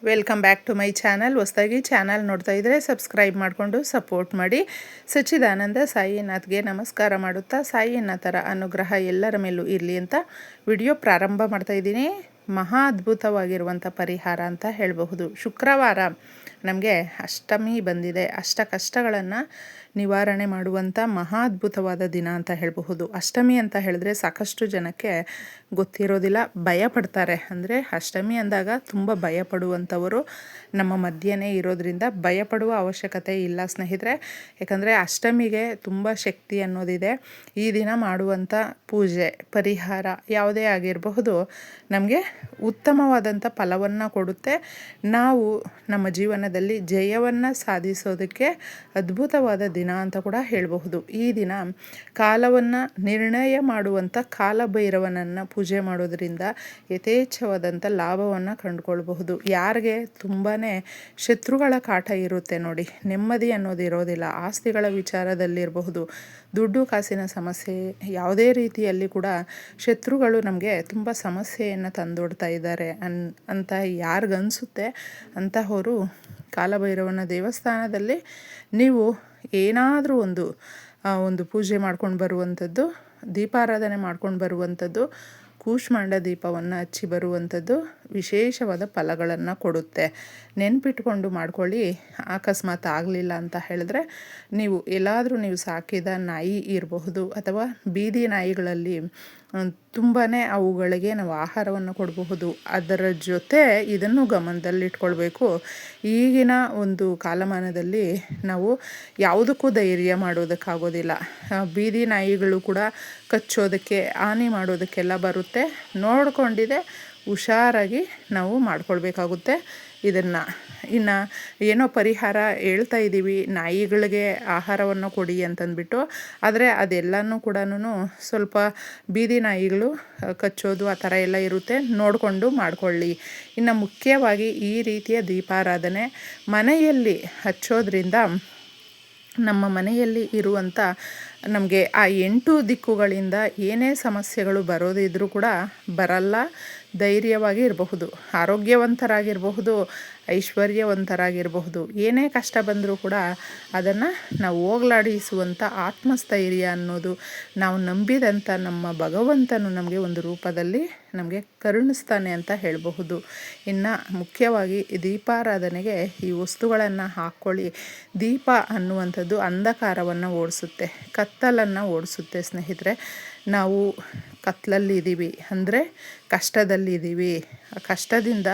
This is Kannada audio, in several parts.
Welcome back to my channel. ಹೊಸದಾಗಿ ಚಾನಲ್ ನೋಡ್ತಾ ಇದ್ದರೆ ಸಬ್ಸ್ಕ್ರೈಬ್ ಮಾಡಿಕೊಂಡು ಸಪೋರ್ಟ್ ಮಾಡಿ. ಸಚ್ಚಿದಾನಂದ ಸಾಯಿನಾಥ್ಗೆ ನಮಸ್ಕಾರ ಮಾಡುತ್ತಾ ಸಾಯಿನಾಥರ ಅನುಗ್ರಹ ಎಲ್ಲರ ಮೇಲೂ ಇರಲಿ ಅಂತ ವಿಡಿಯೋ ಪ್ರಾರಂಭ ಮಾಡ್ತಾ ಇದ್ದೀನಿ. ಮಹಾ ಅದ್ಭುತವಾಗಿರುವಂಥ ಪರಿಹಾರ ಅಂತ ಹೇಳಬಹುದು. ಶುಕ್ರವಾರ ನಮಗೆ ಅಷ್ಟಮಿ ಬಂದಿದೆ. ಅಷ್ಟ ಕಷ್ಟಗಳನ್ನು ನಿವಾರಣೆ ಮಾಡುವಂಥ ಮಹಾ ಅದ್ಭುತವಾದ ದಿನ ಅಂತ ಹೇಳಬಹುದು. ಅಷ್ಟಮಿ ಅಂತ ಹೇಳಿದ್ರೆ ಸಾಕಷ್ಟು ಜನಕ್ಕೆ ಗೊತ್ತಿರೋದಿಲ್ಲ, ಭಯ ಪಡ್ತಾರೆ. ಅಂದರೆ ಅಷ್ಟಮಿ ಅಂದಾಗ ತುಂಬ ಭಯ ಪಡುವಂಥವರು ನಮ್ಮ ಮಧ್ಯೆನೇ ಇರೋದ್ರಿಂದ ಭಯ ಪಡುವ ಅವಶ್ಯಕತೆ ಇಲ್ಲ ಸ್ನೇಹಿತರೆ. ಯಾಕಂದರೆ ಅಷ್ಟಮಿಗೆ ತುಂಬ ಶಕ್ತಿ ಅನ್ನೋದಿದೆ. ಈ ದಿನ ಮಾಡುವಂಥ ಪೂಜೆ ಪರಿಹಾರ ಯಾವುದೇ ಆಗಿರಬಹುದು ನಮಗೆ ಉತ್ತಮವಾದಂಥ ಫಲವನ್ನು ಕೊಡುತ್ತೆ. ನಾವು ನಮ್ಮ ಜೀವನದಲ್ಲಿ ಜಯವನ್ನು ಸಾಧಿಸೋದಕ್ಕೆ ಅದ್ಭುತವಾದ ದಿನ ಅಂತ ಕೂಡ ಹೇಳಬಹುದು. ಈ ದಿನ ಕಾಲವನ್ನು ನಿರ್ಣಯ ಮಾಡುವಂಥ ಕಾಲಭೈರವನನ್ನು ಪೂಜೆ ಮಾಡೋದರಿಂದ ಯಥೇಚ್ಛವಾದಂಥ ಲಾಭವನ್ನು ಕಂಡುಕೊಳ್ಬಹುದು. ಯಾರಿಗೆ ತುಂಬಾ ಶತ್ರುಗಳ ಕಾಟ ಇರುತ್ತೆ ನೋಡಿ, ನೆಮ್ಮದಿ ಅನ್ನೋದು ಇರೋದಿಲ್ಲ, ಆಸ್ತಿಗಳ ವಿಚಾರದಲ್ಲಿರಬಹುದು, ದುಡ್ಡು ಕಾಸಿನ ಸಮಸ್ಯೆ, ಯಾವುದೇ ರೀತಿಯಲ್ಲಿ ಕೂಡ ಶತ್ರುಗಳು ನಮಗೆ ತುಂಬ ಸಮಸ್ಯೆಯನ್ನು ತಂದೊಡ್ತಾ ಇದ್ದಾರೆ ಅಂತ ಯಾರಿಗನ್ಸುತ್ತೆ ಅಂತಹವರು ಕಾಲಭೈರವನ ದೇವಸ್ಥಾನದಲ್ಲಿ ನೀವು ಏನಾದರೂ ಒಂದು ಪೂಜೆ ಮಾಡ್ಕೊಂಡು ಬರುವಂಥದ್ದು, ದೀಪಾರಾಧನೆ ಮಾಡ್ಕೊಂಡು ಬರುವಂಥದ್ದು, ಕೂಷ್ಮಾಂಡ ದೀಪವನ್ನು ಹಚ್ಚಿ ಬರುವಂಥದ್ದು ವಿಶೇಷವಾದ ಫಲಗಳನ್ನು ಕೊಡುತ್ತೆ. ನೆನ್ಪಿಟ್ಕೊಂಡು ಮಾಡ್ಕೊಳ್ಳಿ. ಅಕಸ್ಮಾತ್ ಆಗಲಿಲ್ಲ ಅಂತ ಹೇಳಿದ್ರೆ ನೀವು ಸಾಕಿದ ನಾಯಿ ಇರಬಹುದು ಅಥವಾ ಬೀದಿ ನಾಯಿಗಳಲ್ಲಿ ತುಂಬಾ ಅವುಗಳಿಗೆ ನಾವು ಆಹಾರವನ್ನು ಕೊಡಬಹುದು. ಅದರ ಜೊತೆ ಇದನ್ನು ಗಮನದಲ್ಲಿಟ್ಕೊಳ್ಬೇಕು. ಈಗಿನ ಒಂದು ಕಾಲಮಾನದಲ್ಲಿ ನಾವು ಯಾವುದಕ್ಕೂ ಧೈರ್ಯ ಮಾಡೋದಕ್ಕಾಗೋದಿಲ್ಲ. ಬೀದಿ ನಾಯಿಗಳು ಕೂಡ ಕಚ್ಚೋದಕ್ಕೆ ಹಾನಿ ಮಾಡೋದಕ್ಕೆಲ್ಲ ಬರುತ್ತೆ. ನೋಡಿಕೊಂಡಿದೆ ಹುಷಾರಾಗಿ ನಾವು ಮಾಡ್ಕೊಳ್ಬೇಕಾಗುತ್ತೆ ಇದನ್ನು. ಇನ್ನು ಏನೋ ಪರಿಹಾರ ಹೇಳ್ತಾ ಇದ್ದೀವಿ, ನಾಯಿಗಳಿಗೆ ಆಹಾರವನ್ನು ಕೊಡಿ ಅಂತಂದ್ಬಿಟ್ಟು, ಆದರೆ ಅದೆಲ್ಲನೂ ಕೂಡ ಸ್ವಲ್ಪ ಬೀದಿ ನಾಯಿಗಳು ಕಚ್ಚೋದು ಆ ಥರ ಎಲ್ಲ ಇರುತ್ತೆ, ನೋಡಿಕೊಂಡು ಮಾಡ್ಕೊಳ್ಳಿ. ಇನ್ನು ಮುಖ್ಯವಾಗಿ ಈ ರೀತಿಯ ದೀಪಾರಾಧನೆ ಮನೆಯಲ್ಲಿ ಹಚ್ಚೋದ್ರಿಂದ ನಮ್ಮ ಮನೆಯಲ್ಲಿ ಇರುವಂಥ ನಮಗೆ ಆ 8 ದಿಕ್ಕುಗಳಿಂದ ಏನೇ ಸಮಸ್ಯೆಗಳು ಬರೋದಿದ್ರೂ ಕೂಡ ಬರಲ್ಲ. ಧೈರ್ಯವಾಗಿ ಇರಬಹುದು, ಆರೋಗ್ಯವಂತರಾಗಿರಬಹುದು, ಐಶ್ವರ್ಯವಂತರಾಗಿರಬಹುದು. ಏನೇ ಕಷ್ಟ ಬಂದರೂ ಕೂಡ ಅದನ್ನು ನಾವು ಹೋಗಲಾಡಿಸುವಂಥ ಆತ್ಮಸ್ಥೈರ್ಯ ಅನ್ನೋದು ನಾವು ನಂಬಿದಂಥ ನಮ್ಮ ಭಗವಂತನು ನಮಗೆ ಒಂದು ರೂಪದಲ್ಲಿ ನಮಗೆ ಕರುಣಿಸ್ತಾನೆ ಅಂತ ಹೇಳಬಹುದು. ಇನ್ನು ಮುಖ್ಯವಾಗಿ ದೀಪಾರಾಧನೆಗೆ ಈ ವಸ್ತುಗಳನ್ನು ಹಾಕ್ಕೊಳ್ಳಿ. ದೀಪ ಅನ್ನುವಂಥದ್ದು ಅಂಧಕಾರವನ್ನು ಓಡಿಸುತ್ತೆ, ಕತ್ತಲನ್ನು ಓಡಿಸುತ್ತೆ ಸ್ನೇಹಿತರೆ. ನಾವು ಕತ್ತಲಲ್ಲಿದ್ದೀವಿ ಅಂದರೆ ಕಷ್ಟದಲ್ಲಿದ್ದೀವಿ. ಆ ಕಷ್ಟದಿಂದ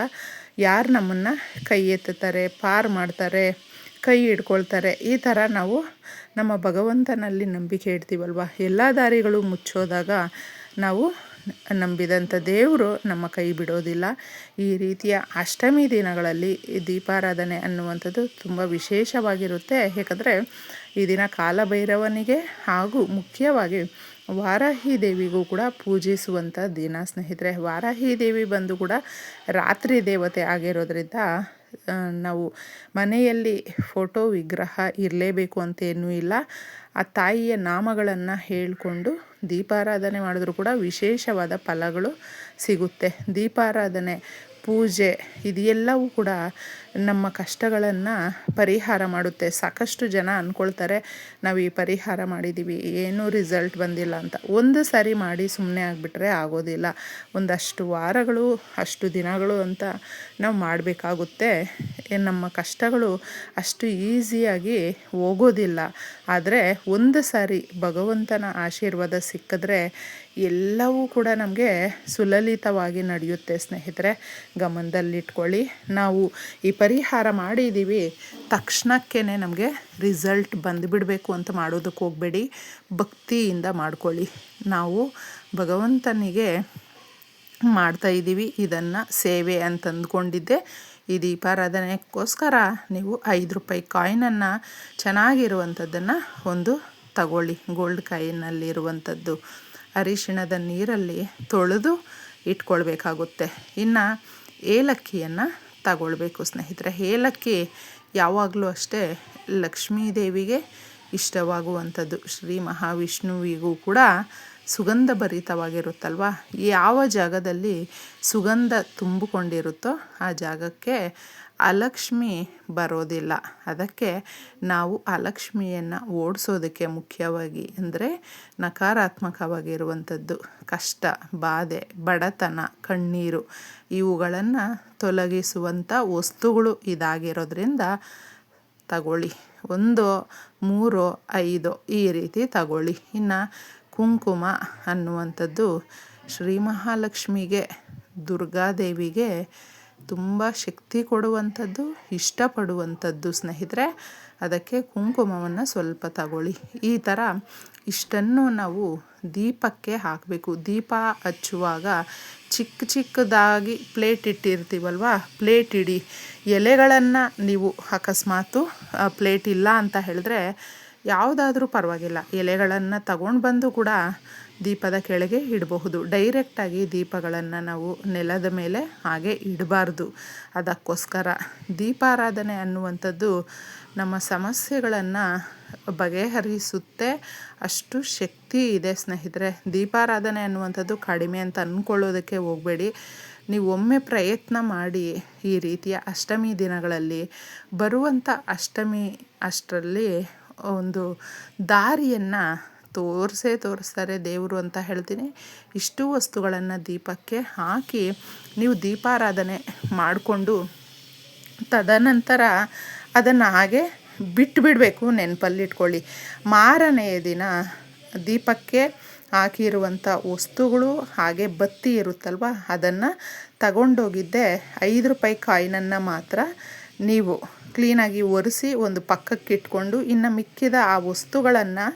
ಯಾರು ನಮ್ಮನ್ನು ಕೈ ಎತ್ತುತ್ತಾರೆ, ಪಾರು ಮಾಡ್ತಾರೆ, ಕೈ ಹಿಡ್ಕೊಳ್ತಾರೆ, ಈ ಥರ ನಾವು ನಮ್ಮ ಭಗವಂತನಲ್ಲಿ ನಂಬಿಕೆ ಇಡ್ತೀವಲ್ವ. ಎಲ್ಲ ದಾರಿಗಳು ಮುಚ್ಚೋದಾಗ ನಾವು ನಂಬಿದಂಥ ದೇವರು ನಮ್ಮ ಕೈ ಬಿಡೋದಿಲ್ಲ. ಈ ರೀತಿಯ ಅಷ್ಟಮಿ ದಿನಗಳಲ್ಲಿ ದೀಪಾರಾಧನೆ ಅನ್ನುವಂಥದ್ದು ತುಂಬ ವಿಶೇಷವಾಗಿರುತ್ತೆ. ಏಕೆಂದರೆ ಈ ದಿನ ಕಾಲಭೈರವನಿಗೆ ಹಾಗೂ ಮುಖ್ಯವಾಗಿ ವಾರಾಹಿ ದೇವಿಗೂ ಕೂಡ ಪೂಜಿಸುವಂಥ ದಿನ ಸ್ನೇಹಿತರೆ. ವಾರಾಹಿ ದೇವಿ ಬಂದು ಕೂಡ ರಾತ್ರಿ ದೇವತೆ ಆಗಿರೋದ್ರಿಂದ ನಾವು ಮನೆಯಲ್ಲಿ ಫೋಟೋ ವಿಗ್ರಹ ಇರಲೇಬೇಕು ಅಂತೇನೂ ಇಲ್ಲ. ಆ ತಾಯಿಯ ನಾಮಗಳನ್ನು ಹೇಳಿಕೊಂಡು ದೀಪಾರಾಧನೆ ಮಾಡಿದ್ರೂ ಕೂಡ ವಿಶೇಷವಾದ ಫಲಗಳು ಸಿಗುತ್ತೆ. ದೀಪಾರಾಧನೆ, ಪೂಜೆ ಇದೆಲ್ಲವೂ ಕೂಡ ನಮ್ಮ ಕಷ್ಟಗಳನ್ನು ಪರಿಹಾರ ಮಾಡುತ್ತೆ. ಸಾಕಷ್ಟು ಜನ ಅಂದ್ಕೊಳ್ತಾರೆ ನಾವು ಈ ಪರಿಹಾರ ಮಾಡಿದ್ದೀವಿ, ಏನೂ ರಿಸಲ್ಟ್ ಬಂದಿಲ್ಲ ಅಂತ. ಒಂದು ಸಾರಿ ಮಾಡಿ ಸುಮ್ಮನೆ ಆಗಿಬಿಟ್ರೆ ಆಗೋದಿಲ್ಲ. ಒಂದಷ್ಟು ವಾರಗಳು, ಅಷ್ಟು ದಿನಗಳು ಅಂತ ನಾವು ಮಾಡಬೇಕಾಗುತ್ತೆ. ನಮ್ಮ ಕಷ್ಟಗಳು ಅಷ್ಟು ಈಸಿಯಾಗಿ ಹೋಗೋದಿಲ್ಲ. ಆದರೆ ಒಂದು ಸಾರಿ ಭಗವಂತನ ಆಶೀರ್ವಾದ ಸಿಕ್ಕಿದ್ರೆ ಎಲ್ಲವೂ ಕೂಡ ನಮಗೆ ಸುಲಲಿತವಾಗಿ ನಡೆಯುತ್ತೆ ಸ್ನೇಹಿತರೆ. ಗಮನದಲ್ಲಿಟ್ಕೊಳ್ಳಿ. ನಾವು ಈ ಪರಿಹಾರ ಮಾಡಿದ್ದೀವಿ ತಕ್ಷಣಕ್ಕೇ ನಮಗೆ ರಿಸಲ್ಟ್ ಬಂದುಬಿಡಬೇಕು ಅಂತ ಮಾಡೋದಕ್ಕೆ ಹೋಗಬೇಡಿ. ಭಕ್ತಿಯಿಂದ ಮಾಡ್ಕೊಳ್ಳಿ. ನಾವು ಭಗವಂತನಿಗೆ ಮಾಡ್ತಾಯಿದ್ದೀವಿ ಇದನ್ನು ಸೇವೆ ಅಂತ ಅಂದ್ಕೊಂಡಿದ್ದೆ. ಈ ದೀಪಾರಾಧನೆಗೋಸ್ಕರ ನೀವು 5 ರೂಪಾಯಿ ಕಾಯಿನನ್ನು ಚೆನ್ನಾಗಿರುವಂಥದ್ದನ್ನು ಒಂದು ತಗೊಳ್ಳಿ. ಗೋಲ್ಡ್ ಕಾಯಿನಲ್ಲಿರುವಂಥದ್ದು ಅರಿಶಿಣದ ನೀರಲ್ಲಿ ತೊಳೆದು ಇಟ್ಕೊಳ್ಬೇಕಾಗುತ್ತೆ. ಇನ್ನು ಏಲಕ್ಕಿಯನ್ನು ತಗೊಳ್ಬೇಕು ಸ್ನೇಹಿತರೆ. ಏಲಕ್ಕಿ ಯಾವಾಗಲೂ ಅಷ್ಟೇ ಲಕ್ಷ್ಮೀ ದೇವಿಗೆ ಇಷ್ಟವಾಗುವಂಥದ್ದು. ಶ್ರೀ ಮಹಾವಿಷ್ಣುವಿಗೂ ಕೂಡ ಸುಗಂಧಭರಿತವಾಗಿರುತ್ತಲ್ವ, ಯಾವ ಜಾಗದಲ್ಲಿ ಸುಗಂಧ ತುಂಬಿಕೊಂಡಿರುತ್ತೋ ಆ ಜಾಗಕ್ಕೆ ಅಲಕ್ಷ್ಮಿ ಬರೋದಿಲ್ಲ. ಅದಕ್ಕೆ ನಾವು ಅಲಕ್ಷ್ಮಿಯನ್ನು ಓಡಿಸೋದಕ್ಕೆ ಮುಖ್ಯವಾಗಿ ಅಂದರೆ ನಕಾರಾತ್ಮಕವಾಗಿರುವಂಥದ್ದು ಕಷ್ಟ, ಬಾಧೆ, ಬಡತನ, ಕಣ್ಣೀರು ಇವುಗಳನ್ನು ತೊಲಗಿಸುವಂಥ ವಸ್ತುಗಳು ಇದಾಗಿರೋದ್ರಿಂದ ತಗೊಳ್ಳಿ. 1, 3, 5 ಈ ರೀತಿ ತಗೊಳ್ಳಿ. ಇನ್ನು ಕುಂಕುಮ ಅನ್ನುವಂಥದ್ದು ಶ್ರೀ ಮಹಾಲಕ್ಷ್ಮಿಗೆ, ದುರ್ಗಾದೇವಿಗೆ ತುಂಬ ಶಕ್ತಿ ಕೊಡುವಂಥದ್ದು, ಇಷ್ಟಪಡುವಂಥದ್ದು ಸ್ನೇಹಿತರೆ. ಅದಕ್ಕೆ ಕುಂಕುಮವನ್ನು ಸ್ವಲ್ಪ ತಗೊಳ್ಳಿ. ಈ ಥರ ಇಷ್ಟನ್ನು ನಾವು ದೀಪಕ್ಕೆ ಹಾಕಬೇಕು. ದೀಪ ಹಚ್ಚುವಾಗ ಚಿಕ್ಕದಾಗಿ ಪ್ಲೇಟ್ ಇಟ್ಟಿರ್ತೀವಲ್ವ, ಪ್ಲೇಟ್ ಇಡಿ. ಎಲೆಗಳನ್ನು ನೀವು ಅಕಸ್ಮಾತು ಪ್ಲೇಟ್ ಇಲ್ಲ ಅಂತ ಹೇಳಿದ್ರೆ ಯಾವುದಾದ್ರೂ ಪರವಾಗಿಲ್ಲ, ಎಲೆಗಳನ್ನು ತಗೊಂಡು ಬಂದು ಕೂಡ ದೀಪದ ಕೆಳಗೆ ಇಡಬಹುದು. ಡೈರೆಕ್ಟಾಗಿ ದೀಪಗಳನ್ನು ನಾವು ನೆಲದ ಮೇಲೆ ಹಾಗೆ ಇಡಬಾರ್ದು. ಅದಕ್ಕೋಸ್ಕರ ದೀಪಾರಾಧನೆ ಅನ್ನುವಂಥದ್ದು ನಮ್ಮ ಸಮಸ್ಯೆಗಳನ್ನು ಬಗೆಹರಿಸುತ್ತೆ, ಅಷ್ಟು ಶಕ್ತಿ ಇದೆ ಸ್ನೇಹಿತರೆ. ದೀಪಾರಾಧನೆ ಅನ್ನುವಂಥದ್ದು ಕಡಿಮೆ ಅಂತ ಅಂದ್ಕೊಳ್ಳೋದಕ್ಕೆ ಹೋಗಬೇಡಿ. ನೀವು ಒಮ್ಮೆ ಪ್ರಯತ್ನ ಮಾಡಿ ಈ ರೀತಿಯ ಅಷ್ಟಮಿ ದಿನಗಳಲ್ಲಿ ಬರುವಂಥ ಅಷ್ಟಮಿ ಅಷ್ಟರಲ್ಲಿ ಒಂದು ದಾರಿಯನ್ನು ತೋರಿಸ್ತಾರೆ ದೇವರು ಅಂತ ಹೇಳ್ತೀನಿ. ಇಷ್ಟು ವಸ್ತುಗಳನ್ನು ದೀಪಕ್ಕೆ ಹಾಕಿ ನೀವು ದೀಪಾರಾಧನೆ ಮಾಡಿಕೊಂಡು ತದನಂತರ ಅದನ್ನು ಹಾಗೆ ಬಿಟ್ಟುಬಿಡಬೇಕು. ನೆನಪಲ್ಲಿಟ್ಕೊಳ್ಳಿ, ಮಾರನೆಯ ದಿನ ದೀಪಕ್ಕೆ ಹಾಕಿರುವಂಥ ವಸ್ತುಗಳು ಹಾಗೆ ಬತ್ತಿ ಇರುತ್ತಲ್ವ, ಅದನ್ನು ತಗೊಂಡೋಗಿದ್ದೆ 5 ರೂಪಾಯಿ ಕಾಯಿನನ್ನು ಮಾತ್ರ ನೀವು ಕ್ಲೀನಾಗಿ ಒರೆಸಿ ಒಂದು ಪಕ್ಕಕ್ಕೆ ಇಟ್ಕೊಂಡು, ಇನ್ನು ಮಿಕ್ಕಿದ ಆ ವಸ್ತುಗಳನ್ನು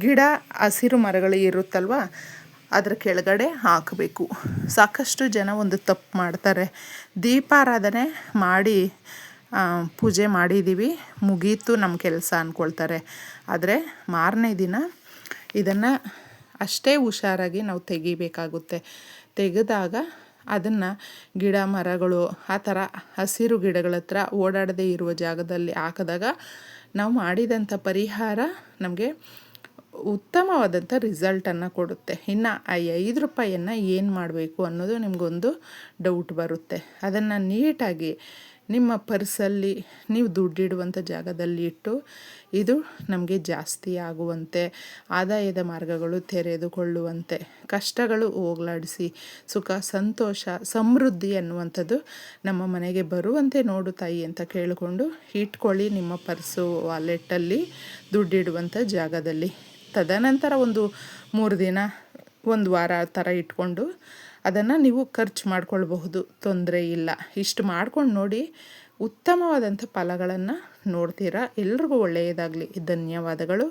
ಗಿಡ, ಹಸಿರು ಮರಗಳು ಇರುತ್ತಲ್ವ ಅದರ ಕೆಳಗಡೆ ಹಾಕಬೇಕು. ಸಾಕಷ್ಟು ಜನ ಒಂದು ತಪ್ಪು ಮಾಡ್ತಾರೆ, ದೀಪಾರಾಧನೆ ಮಾಡಿ ಪೂಜೆ ಮಾಡಿದ್ದೀವಿ ಮುಗೀತು ನಮ್ಮ ಕೆಲಸ ಅಂದ್ಕೊಳ್ತಾರೆ. ಆದರೆ ಮಾರನೇ ದಿನ ಇದನ್ನು ಅಷ್ಟೇ ಹುಷಾರಾಗಿ ನಾವು ತೆಗಿಬೇಕಾಗುತ್ತೆ. ತೆಗೆದಾಗ ಅದನ್ನು ಗಿಡ, ಮರಗಳು ಆ ಥರ ಹಸಿರು ಗಿಡಗಳ ಹತ್ರ ಓಡಾಡದೇ ಇರುವ ಜಾಗದಲ್ಲಿ ಹಾಕಿದಾಗ ನಾವು ಮಾಡಿದಂಥ ಪರಿಹಾರ ನಮಗೆ ಉತ್ತಮವಾದಂಥ ರಿಸಲ್ಟನ್ನು ಕೊಡುತ್ತೆ. ಇನ್ನು ಆ 5 ರೂಪಾಯಿಯನ್ನು ಏನು ಮಾಡಬೇಕು ಅನ್ನೋದು ನಿಮಗೊಂದು ಡೌಟ್ ಬರುತ್ತೆ. ಅದನ್ನು ನೀಟಾಗಿ ನಿಮ್ಮ ಪರ್ಸಲ್ಲಿ ನೀವು ದುಡ್ಡಿಡುವಂಥ ಜಾಗದಲ್ಲಿ ಇಟ್ಟು, ಇದು ನಮಗೆ ಜಾಸ್ತಿ ಆಗುವಂತೆ, ಆದಾಯದ ಮಾರ್ಗಗಳು ತೆರೆದುಕೊಳ್ಳುವಂತೆ, ಕಷ್ಟಗಳು ಹೋಗಲಾಡಿಸಿ ಸುಖ, ಸಂತೋಷ, ಸಮೃದ್ಧಿ ಅನ್ನುವಂಥದ್ದು ನಮ್ಮ ಮನೆಗೆ ಬರುವಂತೆ ನೋಡು ತಾಯಿ ಅಂತ ಕೇಳಿಕೊಂಡು ಇಟ್ಕೊಳ್ಳಿ ನಿಮ್ಮ ಪರ್ಸು, ವಾಲೆಟ್ಟಲ್ಲಿ, ದುಡ್ಡಿಡುವಂಥ ಜಾಗದಲ್ಲಿ. ತದನಂತರ ಒಂದು 3 ದಿನ, 1 ವಾರ ಥರ ಇಟ್ಕೊಂಡು ಅದನ್ನು ನೀವು ಖರ್ಚು ಮಾಡ್ಕೊಳ್ಬಹುದು, ತೊಂದರೆ ಇಲ್ಲ. ಇಷ್ಟು ಮಾಡ್ಕೊಂಡು ನೋಡಿ, ಉತ್ತಮವಾದಂಥ ಫಲಗಳನ್ನು ನೋಡ್ತೀರಾ. ಎಲ್ರಿಗೂ ಒಳ್ಳೆಯದಾಗಲಿ. ಧನ್ಯವಾದಗಳು.